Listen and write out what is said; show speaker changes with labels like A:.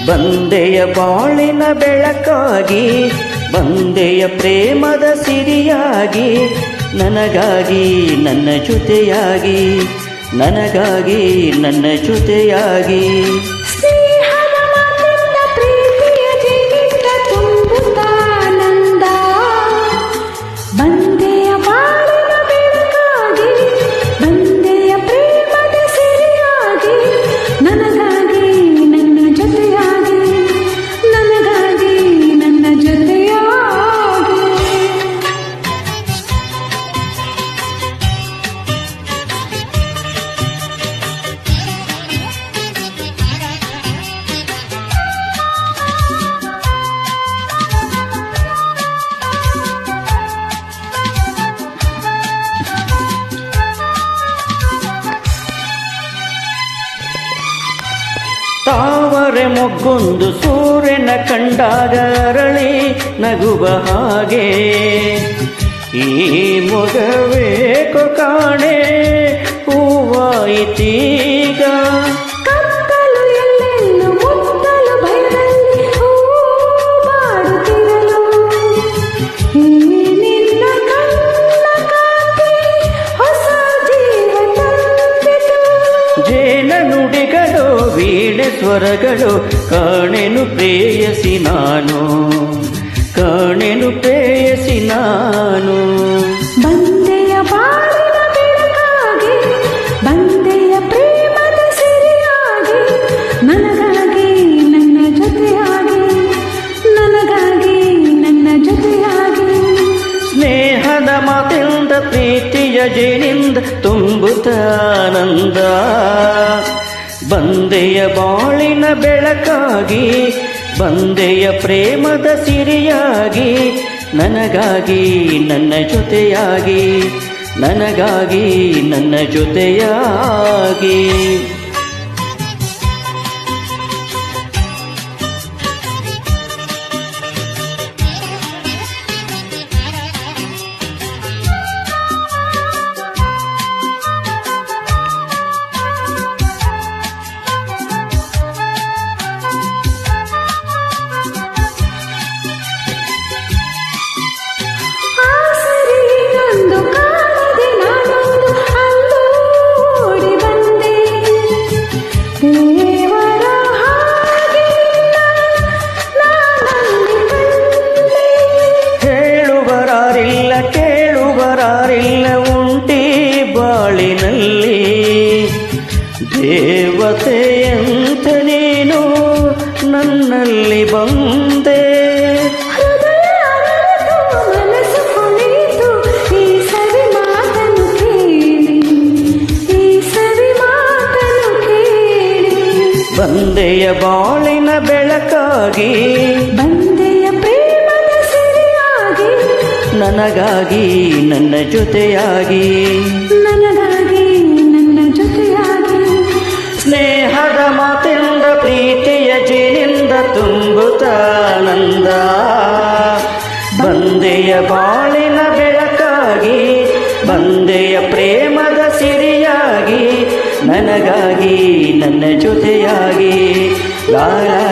A: ಬಂದೆಯ ಬಾಳಿನ ಬೆಳಕಾಗಿ, ಬಂದೆಯ ಪ್ರೇಮದ ಸಿರಿಯಾಗಿ, ನನಗಾಗಿ ನನ್ನ ಜೊತೆಯಾಗಿ, ನನಗಾಗಿ ನನ್ನ ಜೊತೆಯಾಗಿ. ತಾವರೆ ಮೊಗ್ಗೊಂದು ಸೂರ್ಯನ ಕಂಡಾಗ ಅರಳಿ ನಗುವ ಹಾಗೆ, ಈ ಮೊಗವೇಕೋ ಕಾಣೆ ಹೂವಾಯಿತೀಗ.
B: ಕತ್ತಲು ಎಲ್ಲೆಲ್ಲೂ ಮುತ್ತಲು ಭಯದಲ್ಲಿ ಹೂ ಮಾಡುತ್ತಿರಲು, ನಿನ್ನ ಕಣ್ಣ ಕಾಂತಿ ಹೊಸ ಜೀವ ತಂದಿತು.
A: ಜೇನ ನುಡಿಗಳು ವೀಣೆ ಸ್ವರಗಳು ಕಾಣೆನು ಪ್ರೇಯಸಿ ನಾನು, ಕಾಣೆನು ಪ್ರೇಯಸಿ ನಾನು.
B: ಬಂದೆಯ ಬಾಳಿನ ಬೆಳಕಾಗಿ, ಬಂದೆಯ ಪ್ರೇಮದ ಸಿರಿಯಾಗಿ, ನನಗಾಗಿ ನನ್ನ ಜೊತೆಯಾಗಿ, ನನಗಾಗಿ ನನ್ನ ಜೊತೆಯಾಗಿ.
A: ಸ್ನೇಹದ ಮಾತಿಂದ ಪ್ರೀತಿಯ ಜೇನಿಂದ ತುಂಬುತ್ತಾನಂದ, ಬಂದೆಯ ಬಾಳಿನ ಬೆಳಕಾಗಿ, ಬಂದೆಯ ಪ್ರೇಮದ ಸಿರಿಯಾಗಿ, ನನಗಾಗಿ ನನ್ನ ಜೊತೆಯಾಗಿ, ನನಗಾಗಿ ನನ್ನ ಜೊತೆಯಾಗಿ. ಹೇಳುವರಾರಿಲ್ಲ ಕೇಳುವರಾರಿಲ್ಲ ಉಂಟಿ ಬಾಳಿನಲ್ಲಿ, ದೇವತೆಯಂತ ನೀನು ನನ್ನಲ್ಲಿ ಬಂದೆ.
B: ಮನಸ್ಸು ಕುಳಿತು ಈ ಸವಿ ಮಾತನ್ನು ಕೇಳಿ, ಈ ಸವಿ ಮಾತನ್ನು ಕೇಳಿ.
A: ಬಂದೆಯ ಬಾಳಿನ ಬೆಳಕಾಗಿ,
B: ಬಂದೆಯ ಪ್ರೇಮದ ಸಿರಿಯಾಗಿ,
A: ನನಗಾಗಿ ನನ್ನ ಜೊತೆಯಾಗಿ,
B: ನನಗಾಗಿ ನನ್ನ ಜೊತೆಯಾಗಿ.
A: ಸ್ನೇಹದ ಮಾತಿಂದ ಪ್ರೀತಿಯ ಜೇನಿಂದ ತುಂಬುತ್ತಾನಂದ, ಬಂದೆಯ ಬಾಳಿನ ಬೆಳಕಾಗಿ, ಬಂದೆಯ ಪ್ರೇಮದ ಸಿರಿಯಾಗಿ, ನನಗಾಗಿ ನನ್ನ ಜೊತೆಯಾಗಿ. ಲಾ ಲಾ